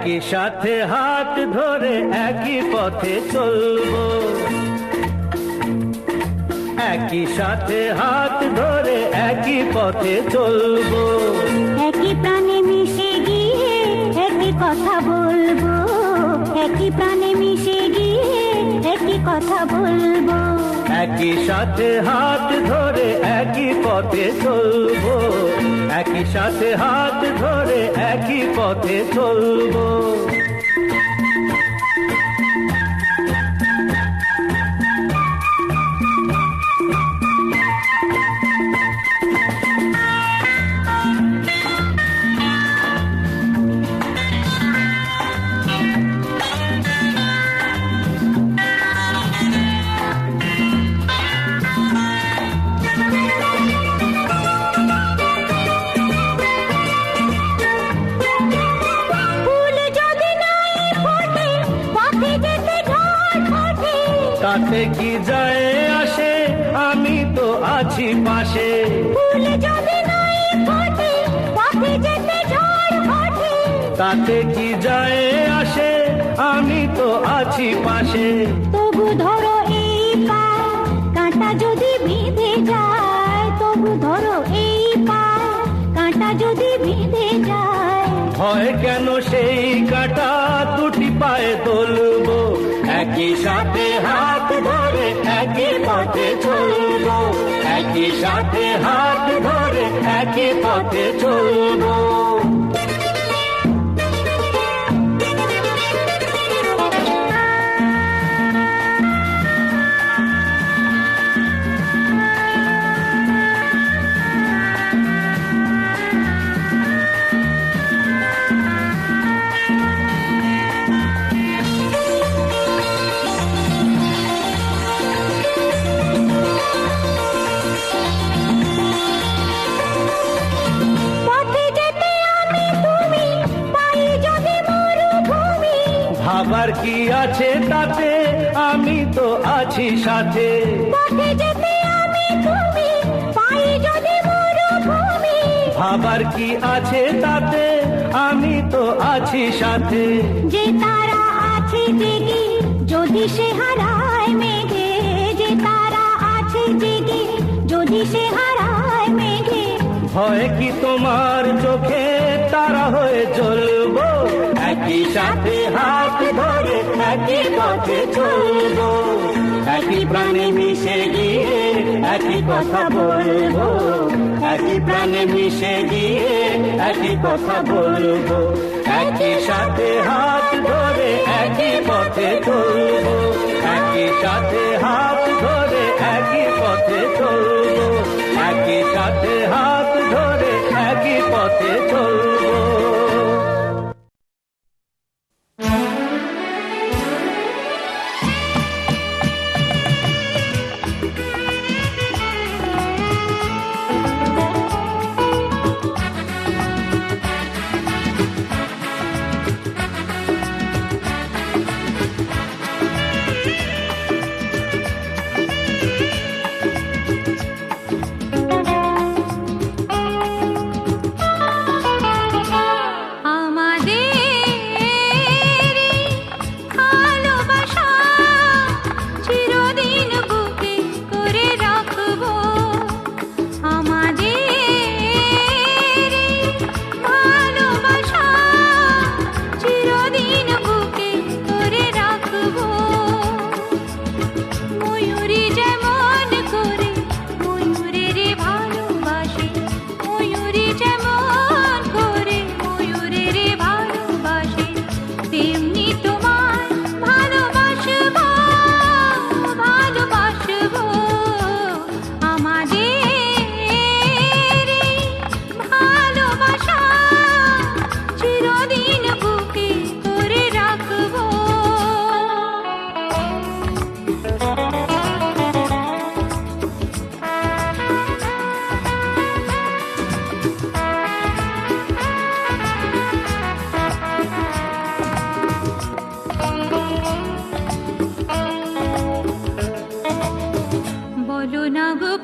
একই সাথে হাত ধরে একই পথে চলবো, একই সাথে হাত ধরে একই পথে চলবো, একই প্রাণে মিশে গিয়ে একই কথা বলবো, একই প্রাণে মিশে গিয়ে একই কথা বলবো, একই সাথে হাত ধরে একই পথে চলবো, একই সাথে হাত ধরে একই পথে চলবো। তাতে কি যায় আসে, আমি তো আছি পাশে। ফুল যদি নাই ফোটে পথে যেতে ঝড় ওঠে, তাতে কি যায় আসে, আমি তো আছি পাশে। তবু ধরো এই পা, কাঁটা যদি বিঁধে যায়, তবু ধরো এই পা, কাঁটা যদি বিঁধে যায়। ভয় কেন সেই কাঁটা দুটি পায়ে তুলবো, একই সাথে হাত ধরে একই পথে চলবো, একই সাথে হাত ধরে একই পথে চলবো। ভাবার কি আছে তাতে, আমি তো আছি সাথে। পথে যেতে আমি তুমি, পাই যদি মরুভূমি। ভাবার কি আছে তাতে, আমি তো আছি সাথে। যে তারা আছে জেগে যদি সে হারায় মেঘে, যে তারা আছে জেগে যদি সে হারায় মেঘে। ভয় কি তোমার চোখে তারা হয়ে জ্বলবো, একই সাথে হাত ধরে একই পথে চলবো, একই প্রাণে মিশে গিয়ে একই কথা বলবো, একই প্রাণে মিশে গিয়ে একই কথা বলবো, একই সাথে হাত ধরে একই পথে চলবো, একই সাথে হাত ধরে একই পথে চলবো, একই সাথে হাত ধরে একই পথে চলবো।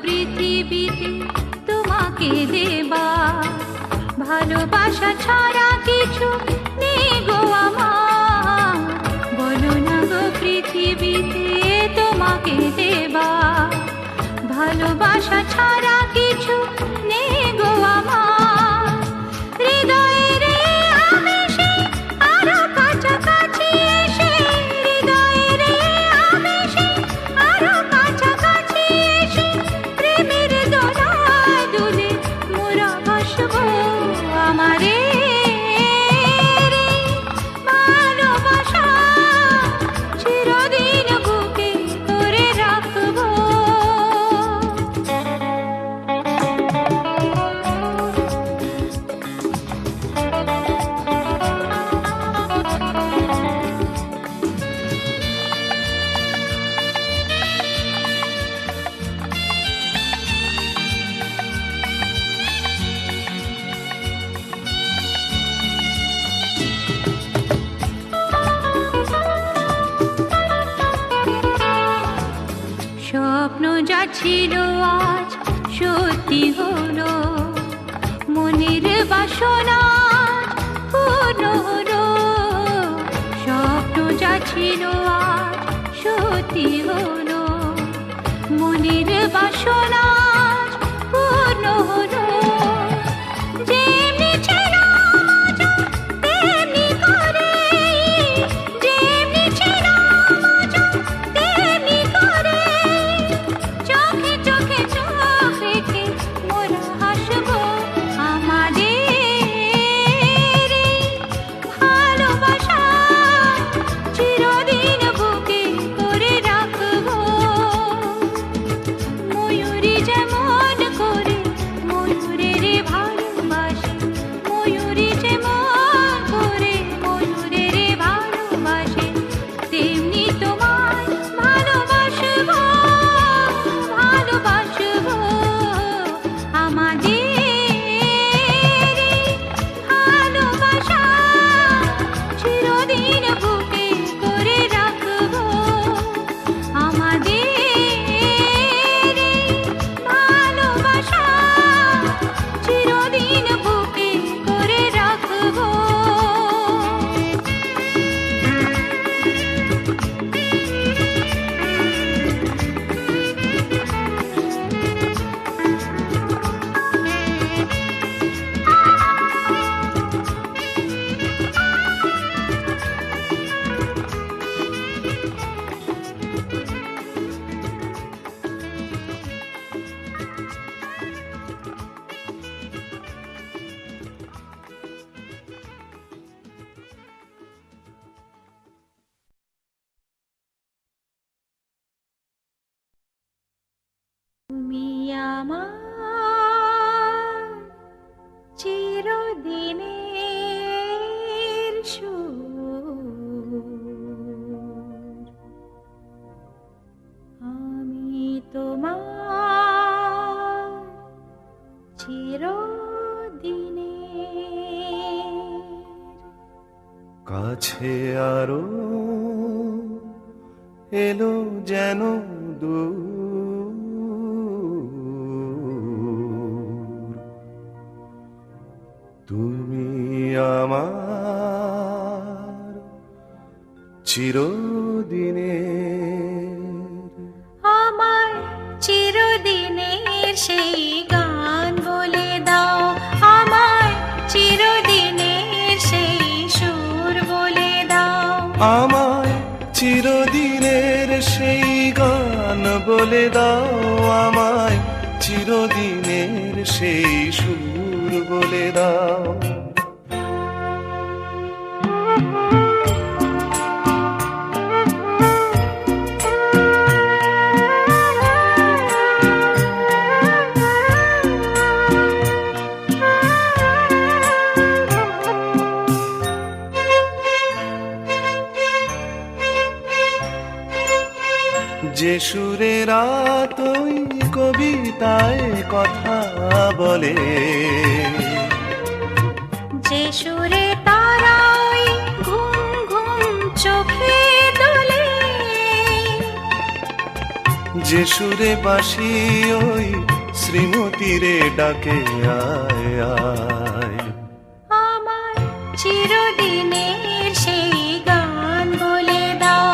পৃথিবীতে তোমাকে দেবা ভালোবাসা ছাড়া কিছু নেই গো আমার। ভালোবাসা ছাড়া কিছু নেই গো আমার হৃদয়ের এই আবেশে আরো কাছাকাছি এসে হৃদয়ের এই আবেশে আরো কাছাকাছি এসে প্রেমের দোলায় দুলে মোরা ভাসবো আমারে ভালোবাসা চিরদিন বুকে করে রাখবো স্বপ্ন যা ছিল আজ সত্যি হলো মনের বাসনা পূর্ণ হলো স্বপ্ন যা ছিল আজ সত্যি হলো মনের বাসনা পূর্ণ হলো যেমনি ছিল মজা তেমনি করে যেমনি ছিল মজা তেমনি করে চোখে চোখে চোখ রেখে মোরা হাসবো আমাদের ভালোবাসা চিরদিন বুকে করে রাখবো ময়ূরী যেমন করে ময়ূরের ভালোবাসে ময়ূরী যেমন করে ময়ূরের ভালোবাসে তেমনি তোমায় ভালোবাসবো ভালোবাসবো আমাদের ভালোবাসা চিরদিন বুকে করে রাখবো আমাদের ভালোবাসা চিরদিন বুকে করে রাখবো তুমি আমার চিরদিনের সুর আমি তোমার চিরদিনের কাছে আরো এলো যেন দূর তুমি আমার চিরদিনের আমায় চিরদিনের সেই গান বলে দাও আমায় চিরদিনের সেই সুর বলে দাও আমায় চিরদিনের সেই গান বলে দাও আমায় চিরদিনের সেই সুর বলে দাও যে সুরে রাত ওই কবিতায় কথা বলে যে সুরে তারা ওই ঘুম ঘুম চোখে দোলে যে সুরে বাঁশি ওই শ্রীমতীরে ডাকে আয় আয় আমায় চিরদিনের সেই গান বলে দাও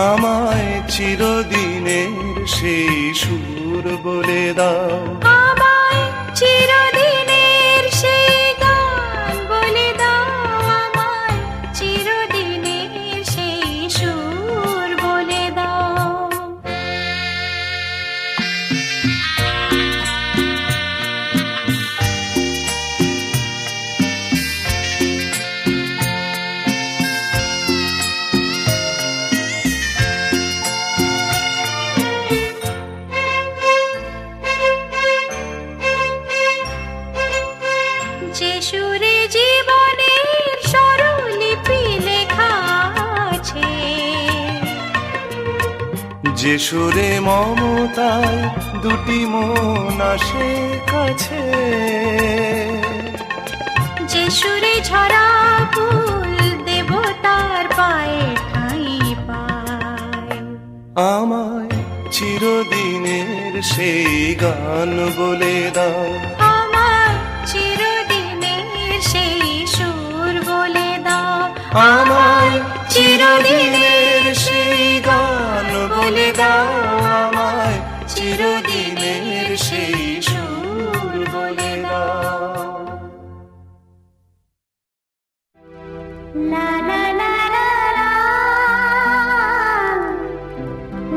আমায় চিরদিনের সেই সুর বলে দাও। আমায় চিরদিনের সেই গান বলে দাও, আমায় চিরদিনের সেই সুর বলে দাও। যে সুরে জীবনের স্বরলিপি লেখা আছে, যে সুরে মমতায় দুটি মন আসে কাছে, যে সুরে ঝরা ফুল দেবতার পায়ে ঠাঁই পায়, আমায় চিরদিনের সেই গান বলে দাও। আমার চিরদিনের সেই সুর বলে দাও। আমায় চিরদিনের সেই গান বলে দাও, আমায় চিরদিনের সেই সুর বলে দাও। লা লা লা লা লা,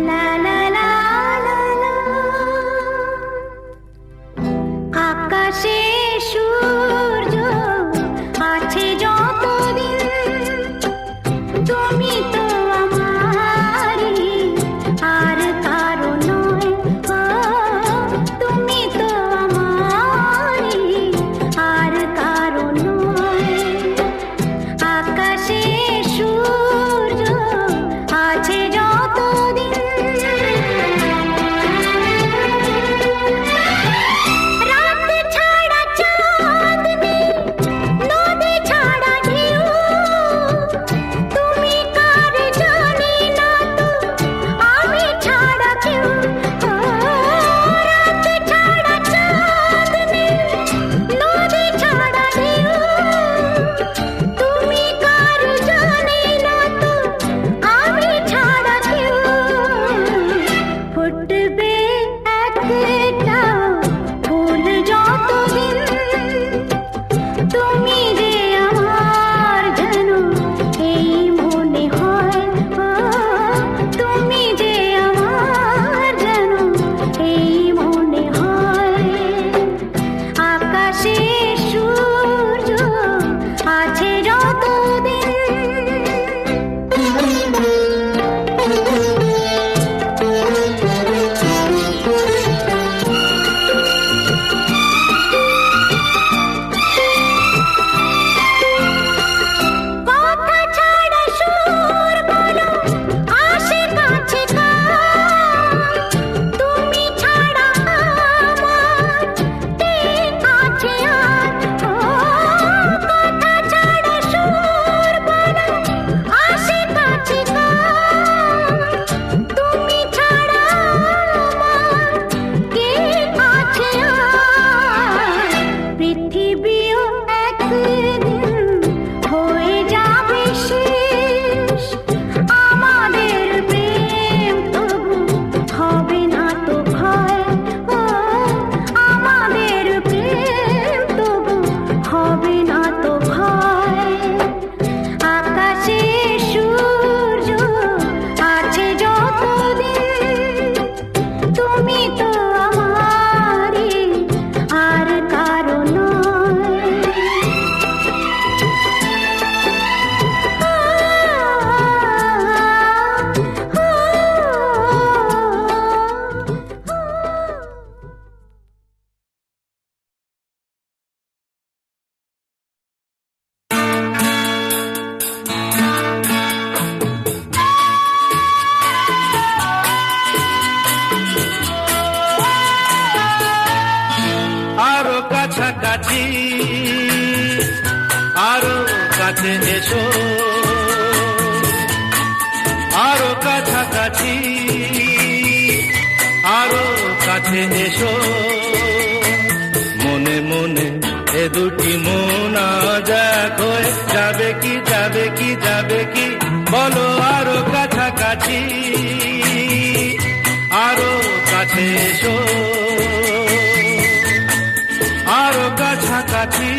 লা লা লা লা লা। আকাশে সূর্য আছে যতদিন, তুমি তো আমারই, আর কারো নয়। তুমি তো আমারই, আর কারো নয়। আকাশে সূর্য আছে যতদিন, রাত ছাড়া চাঁদনি, নদী ছাড়া ঢেউ, তুমি কার জানি না তো, আমি ছাড়া কেউ। রাত ছাড়া চাঁদনি, নদী ছাড়া ঢেউ, তুমি কার জানি না তো, আমি ছাড়া কেউ। ফুটবে একটা ফুল যতদিন, তুমি যে আমার যেন এই মনে হয়। তুমি যে আমার যেন এই মনে হয়। আকাশে সূর্য আছে যতদিন। কথা ছাড়া সুর বলো আশেপাশে কার, তুমি ছাড়া আমার কে আছে আর। কথা ছাড়া সুর বলো আশেপাশে কার, তুমি ছাড়া আমার কে আছে আর। পৃথিবীও একদিন হয়ে যাবে শেষ, আমাদের প্রেম তবু হবে না তো ভয়। আমাদের প্রেম তবু হবে না তো ভয়। আকাশে সূর্য আছে যতদিন, তুমি তো আমারই, আর কারো নয়। আরো কাছাকাছি, আরো কাছে এসো, আরো কাছাকাছি, আরো কাছে এসো। মনে মনে এ দুটি মন আজ এক হয়ে যাবে কি, যাবে কি, যাবে কি, বলো আরো কাছাকাছি, আরো কাছাকাছি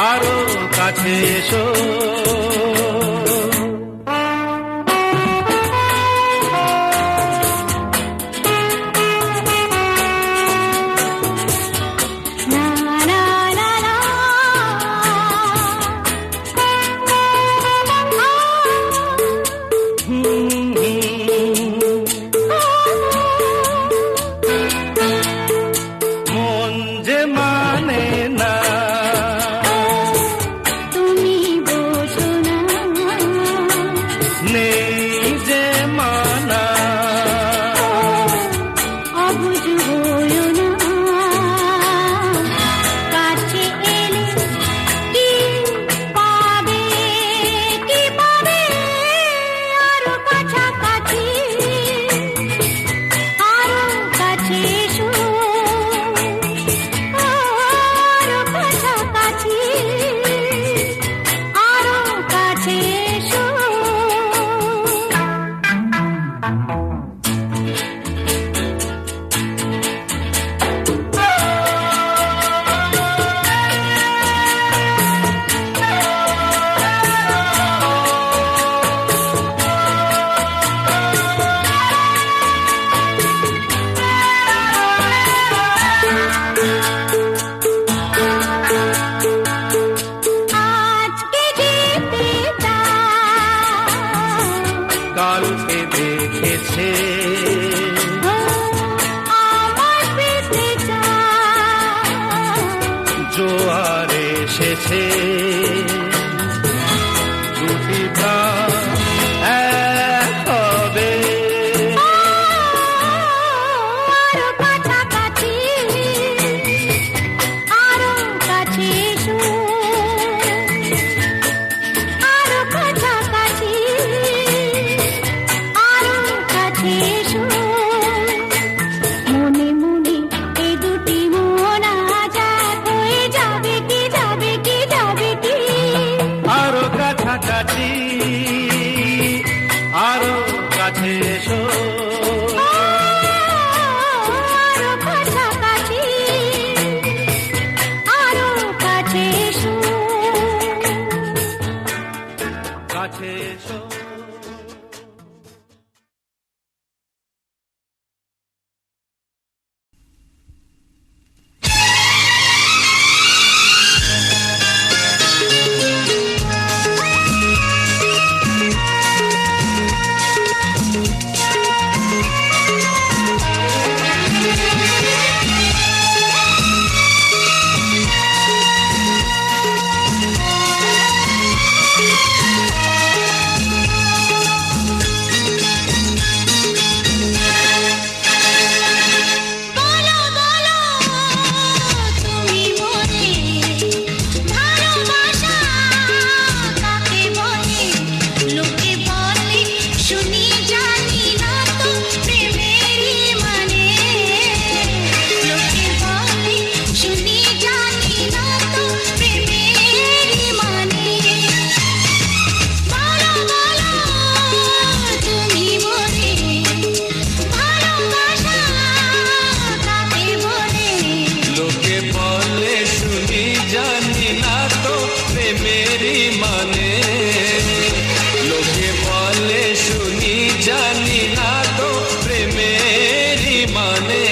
আরো কাছে এসো মন যে মানে না তুমি বোঝো না নেই যে মানা অবুঝ হইও না কাছে এলে কি পাবে আরো কাছাকাছি আরো কাছে এসো আরো কাছাকাছি আরো কাছে এসো আজকে যেতে চাই কালকে দেখেছে আমার পেতে চাই জোয়ার এসেছে দুটি প্রাণ এক হবে আরো কাছাকাছি আরো কাছে এসো আরো কাছাকাছি আরো কাছে এসো মনে মনে এই দুটি মন আজ এক হয়ে যাবে কি আরো কাছাকাছি আরো কাছে এসো আরো কাছাকাছি আরো কাছে এসো কাছে এসো বলো বলো তুমি মনে ভালোবাসা কাকে বলে লোকে বলে শুনি জানি না তো প্রেমেরই মানে লোকে বলে শুনি জানি না তো প্রেমেরই মানে বলো বলো তুমি মনে ভালোবাসা কাকে বলে লোকে বলে শুনি জানি না তো প্রেমেরই মানে লোকে বলে শুনি জানি না তো প্রেমেরই মানে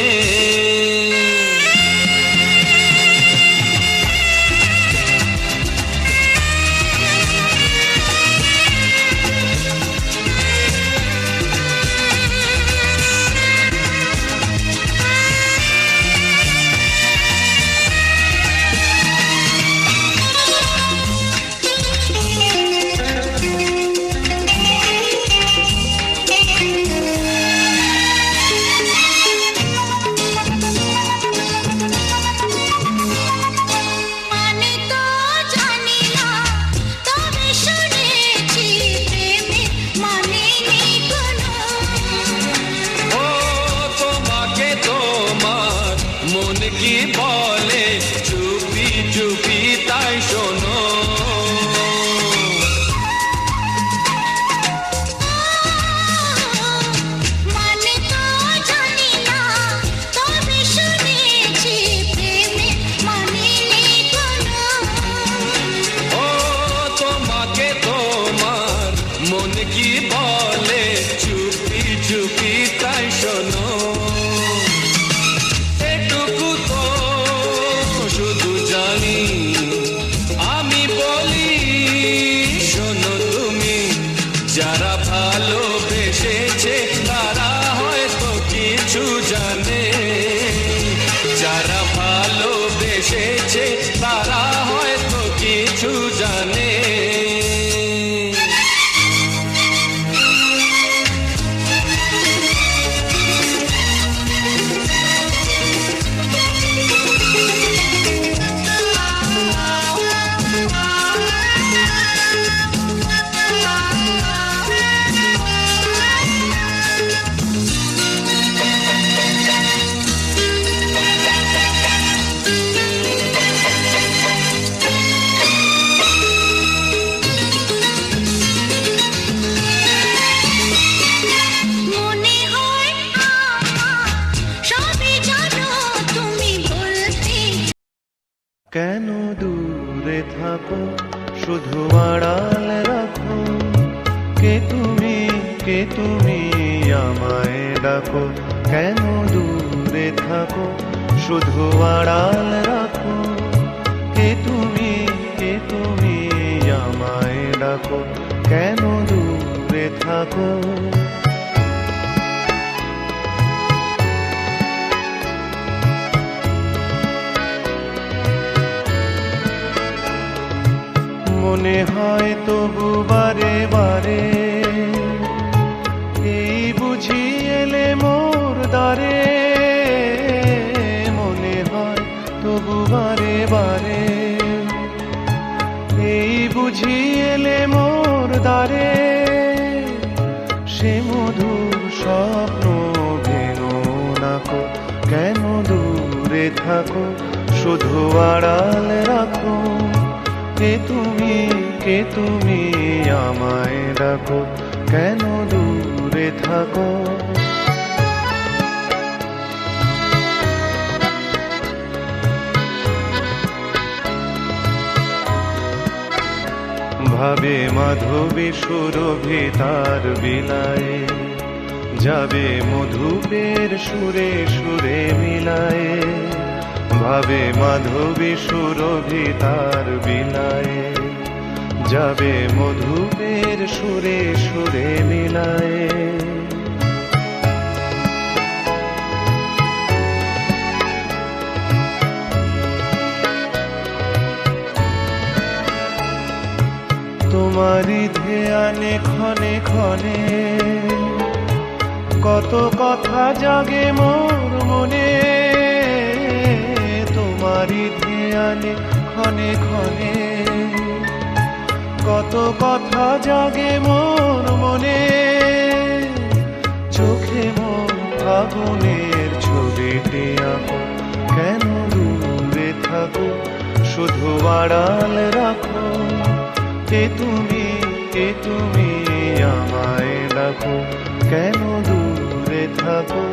মানে তো জানি না তবে শুনেছি প্রেমে মানে নেই কোনো ও তোমাকে তোমার মন কি বলে চুপি চুপি তাই শোনো মানে তো জানি না তবে শুনেছি প্রেমে এসেছে তারা হয়তো কিছু জানে। মনে হয় আমার সবই জানো তুমি বলতে। কেন দূরে থাকো শুধু আড়াল রাখো, কে তুমি আমায় ডাকো। কেন দূরে থাকো শুধু আড়াল রাখো, কে তুমি আমায় ডাকো। কেন দূরে থাকো। মনে হয় তবু বারে বারে এই বুঝি এলে মোর দ্বারে। মনে হয় তবু বারে বারে এই বুঝি এলে মোর দ্বারে। সে মধুর স্বপ্ন ভেঙো নাকো, কেন দূরে থাকো শুধু আড়াল রাখো। কে তুমি আমায় ডাকো, কেন দূরে থাকো। ভাবে মাধবী সুরভি তার বিলায়, যাবে মধুপের সুরে সুরে মিলায়। ভাবে মাধবী সুরভি তার বিলায়, যাবে মধুপের সুরে সুরে মিলায়। তোমারই ধ্যানে ক্ষণে ক্ষণে কত কথা জাগে মোর মনে। তোমারই ধ্যানে ক্ষণে ক্ষণে কত কথা জাগে মোর মনে। চোখে মোর আগুনের ছবিটি আঁকো, কেন দূরে থাকো শুধু আড়াল রাখো। কে তুমি আমায় ডাকো, কেন দূরে থাকো।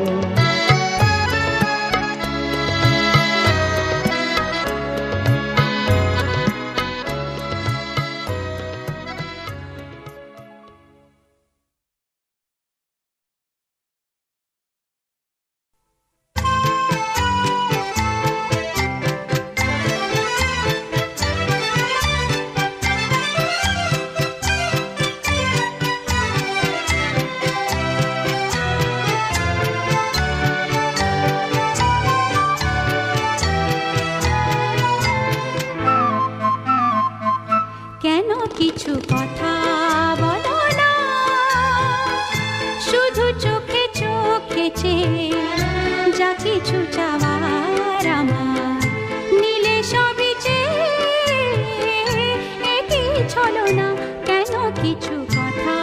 কেন কিছু কথা বলো না, শুধু চোখে চোখে চেয়ে যা কিছু চাওয়ার আমার নিলে সবই চেয়ে। একই ছলো না, কেন কিছু কথা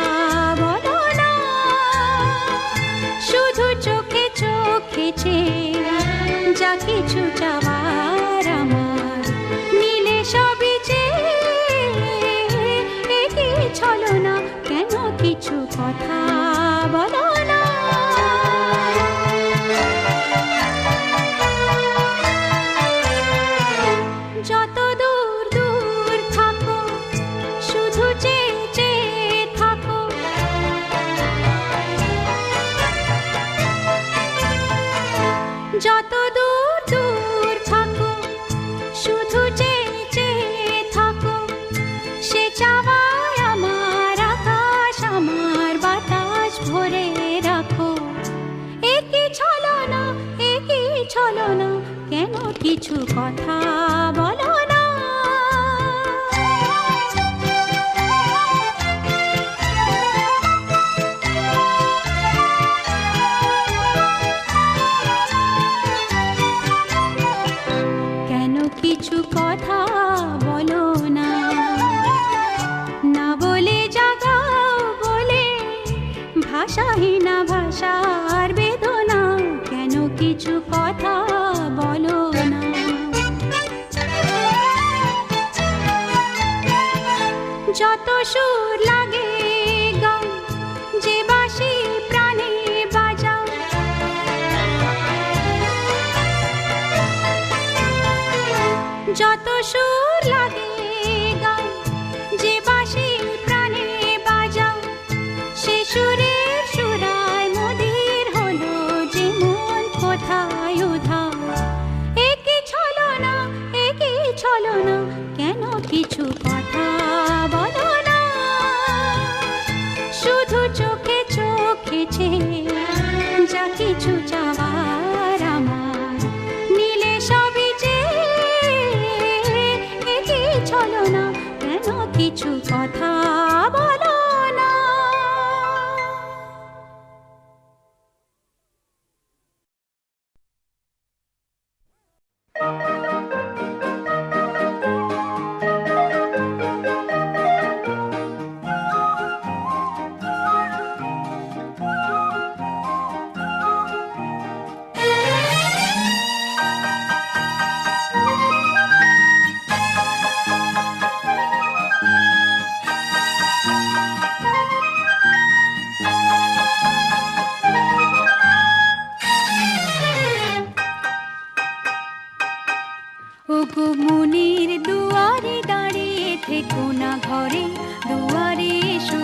বলো না, শুধু চোখে চোখে চেয়ে যা কিছু চাওয়ার আমার নিলে সবই চেয়ে। ছলো না, কেন কিছু কথা বলো না। যত দূর দূর থাকো শুধু চেয়ে চেয়ে থাকো। যত দূর দূর থাকো শুধু চেয়ে চেয়ে থাকো। সে চাওয়ায় আমার আকাশ আমার বাতাস ভরে রাখো। একই ছলো না, কেন কিছু কথা কিছু কথা বলো না, না বলে জাগাও বলে ভাষাহীনা ভাষার বেদনা, কেন কিছু কথা বলো না। যত সুর লাগে গাও, যে বাঁশি প্রাণে বাজাও, যত সুর লাগে গাও, যে বাঁশি প্রাণে বাজাও, সে সুরের সুরায় মদির হলো যে মন কোথায় উধাও। একই ছলনা, একই ছলনা, কেন কিছু কথা বলো না। শুধু চোখে চোখে চেয়ে যা কিছু চাওয়ার আমার, নিলে সবই যে একই ছলনা, কেন কিছু কথা বলো না। ওগো মনের দুয়ারে দাঁড়িয়ে থেকো না, ঘরে দুয়ারে এসো।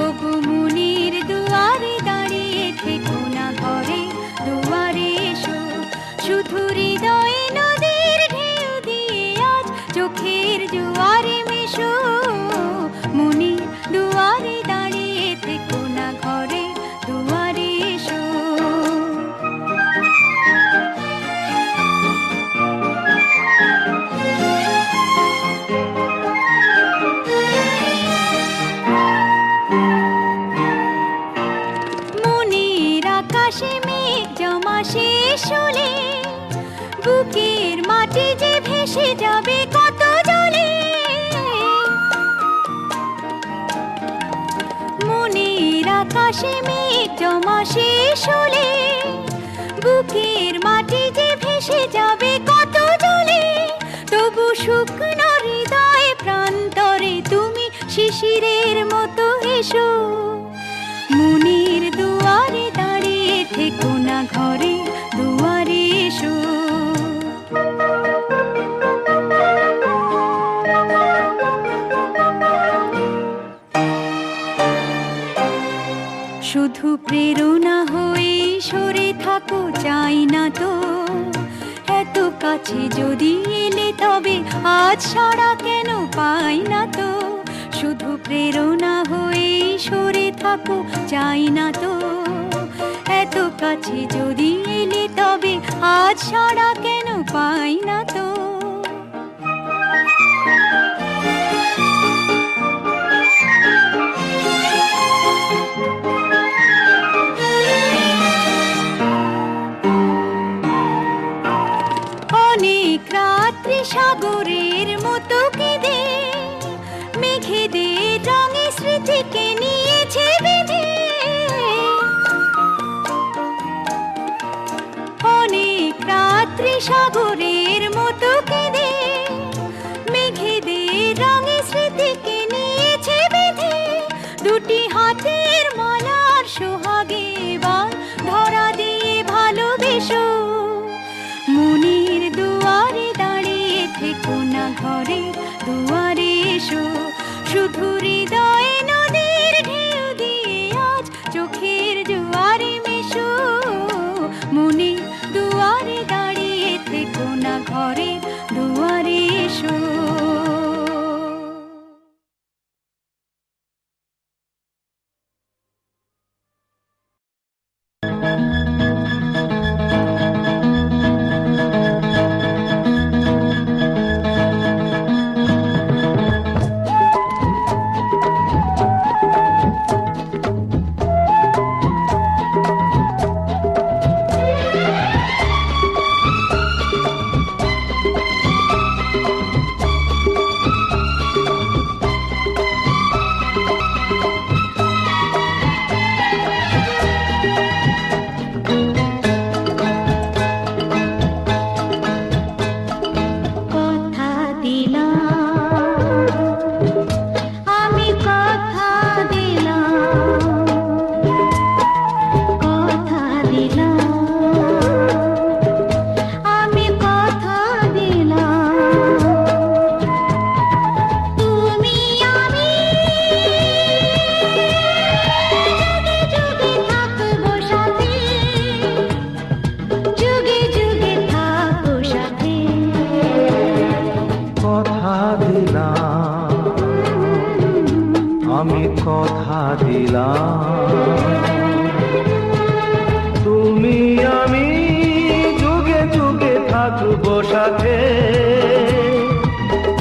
ওগো মনের দুয়ারে দাঁড়িয়ে থেকো না, ঘরে দুয়ারে এসো। শুধু হৃদয়ে নদীর ঢেউ দিয়ে আজ চোখের জোয়ারে মেশো। মনের দুয়ারে দাঁড়িয়ে থেকো না, ঘরে দুয়ারে এসো। আকাশে মেঘ জমা শেষ হলে বুকের মাটি যে ভেসে যাবে কত জলে। মনের আকাশে মেঘ জমা শেষ হলে বুকের মাটি যে ভেসে যাবে কত জলে। তবু শুকনো হৃদয় প্রান্তরে তুমি শিশিরের মতো এসো। মনের দুয়ারে দাঁড়িয়ে থেকো না, ঘরে দুয়ারে এসো। শুধু প্রেরণা হয়ে সরে থাকো, চাই না তো এত কাছে যদি এলে তবে আজ সাড়া কেন পাই না তো। শুধু প্রেরণা হয়ে সরে থাকো, চাই না তো এত কাছে যদি এলে তবে আজ সাড়া কেন পাই না তো। অনেক রাত্রি সাগরের মতো কেঁদে মেঘেদের রঙে স্মৃতিকে নিয়েছে বেঁধে। অনেক রাত্রি সাগরের মতো কেঁদে মেঘেদের রঙে স্মৃতিকে নিয়েছে বেঁধে। দুটি হাতের মালার সোহাগে এবার ধরা দিয়ে ভালোবেসো। মনের দুয়ারে দাঁড়িয়ে থেকো না, ঘরে দুয়ারে এসো। শুধু হৃদয়ে নদীর ঢেউ দিয়ে আজ চোখের জোয়ারে মেশো। মনের দুয়ারে দাঁড়িয়ে থেকো না, ঘরে দুয়ারে এসো। দিলাম। তুমি আমি যুগে যুগে থাকবো সাথে,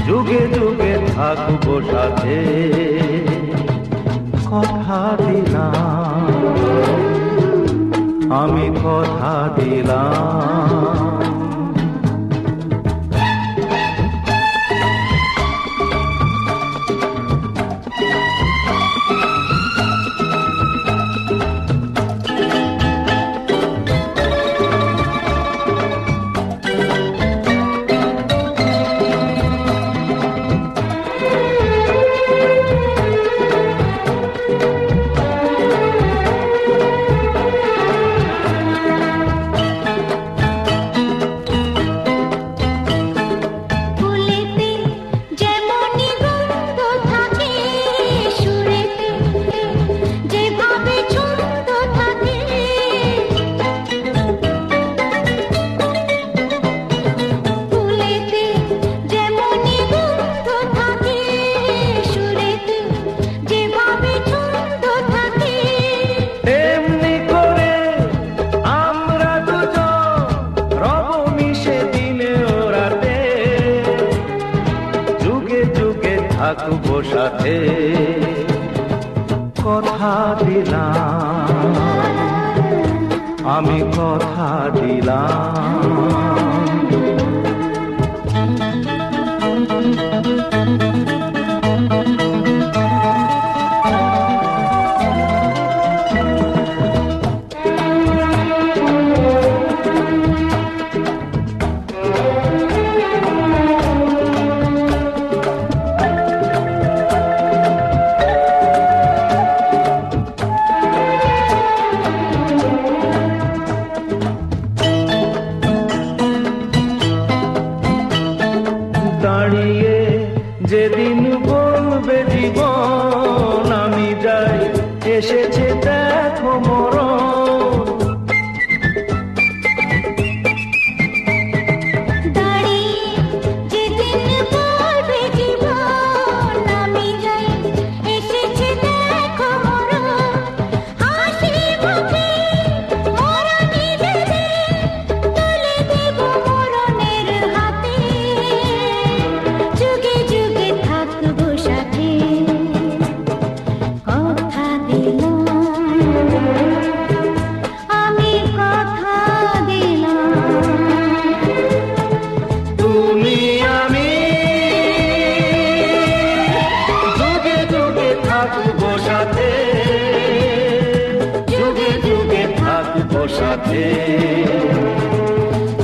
যুগে যুগে থাকবো সাথে, কথা দিলাম, আমি কথা দিলাম। থাকবো সাথে, কথা দিলাম, আমি কথা দিলাম। দাঁড়িয়ে যেদিন বলবে জীবন আমি যাই, এসেছে দেখো মরণ। দাঁড়িয়ে যেদিন বলবে জীবন আমি যাই, এসেছে দেখো মরণ। হাসি মুখে মরণই দেবে, তুলে দেব মরণের হাতে। যুগে যুগে থাকবো সাথে, কথা দিলাম, আমি কথা দিলাম। তুমি আমি যুগে যুগে থাকবো সাথে, যুগে যুগে থাকবো সাথে,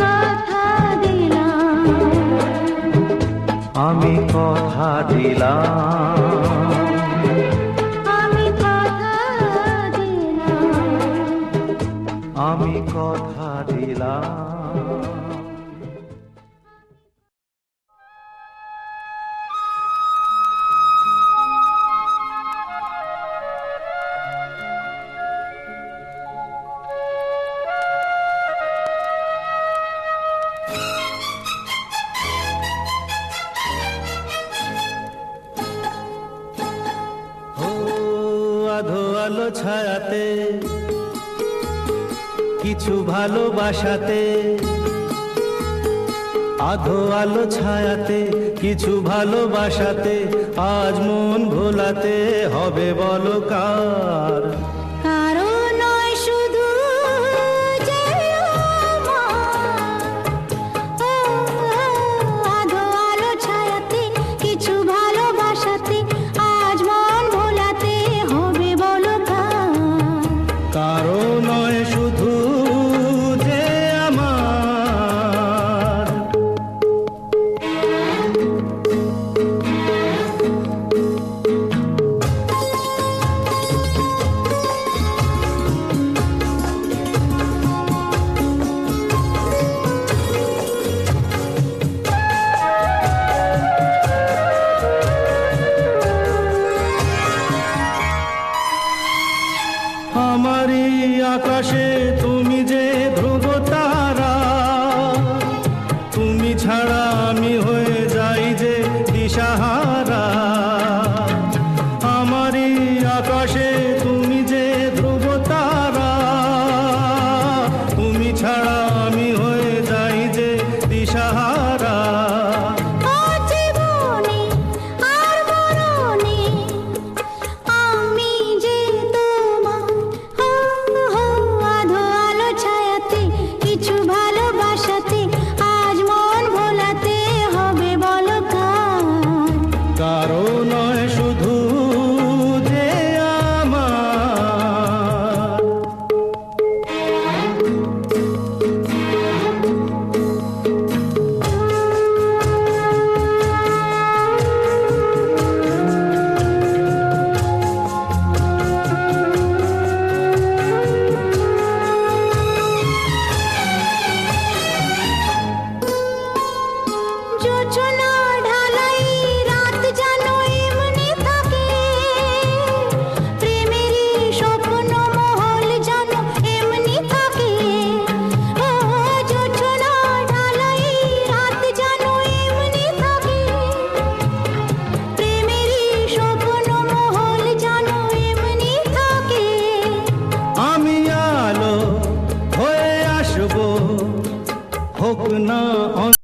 কথা দিলাম, আমি কথা দিলাম। আমি কথা দিলাম। আমি কথা দিলাম। আধো আলো ছায়াতে কিছু ভালোবাসাতে, আধো আলো ছায়াতে কিছু ভালোবাসাতে, আজ মন ভোলাতে হবে বলো কার? কারো নয় শুধু যে আমার, আধো আলো ছায়াতে কিছু ভালোবাসাতে, আজ মন ভোলাতে হবে বলো কার? কারো নয় শুধু যে আমার, দিশাহারা। ও জীবনে আর মরণে আমি যে তোমার, আধো আলো ছায়াতে কিছু ভালোবাসাতে আজ মন ভোলাতে হবে বলো কার? কারো নয় শুধু যে আমার। জোছনা ঢালাই রাত যেন এমনি থাকে, প্রেমেরই স্বপ্ন মহল যেন এমনি থাকে। ও জোছনা ঢালাই রাত যেন এমনি থাকে, প্রেমেরই স্বপ্ন মহল যেন এমনি থাকে। আমি আলো হয়ে আসবো, হোক না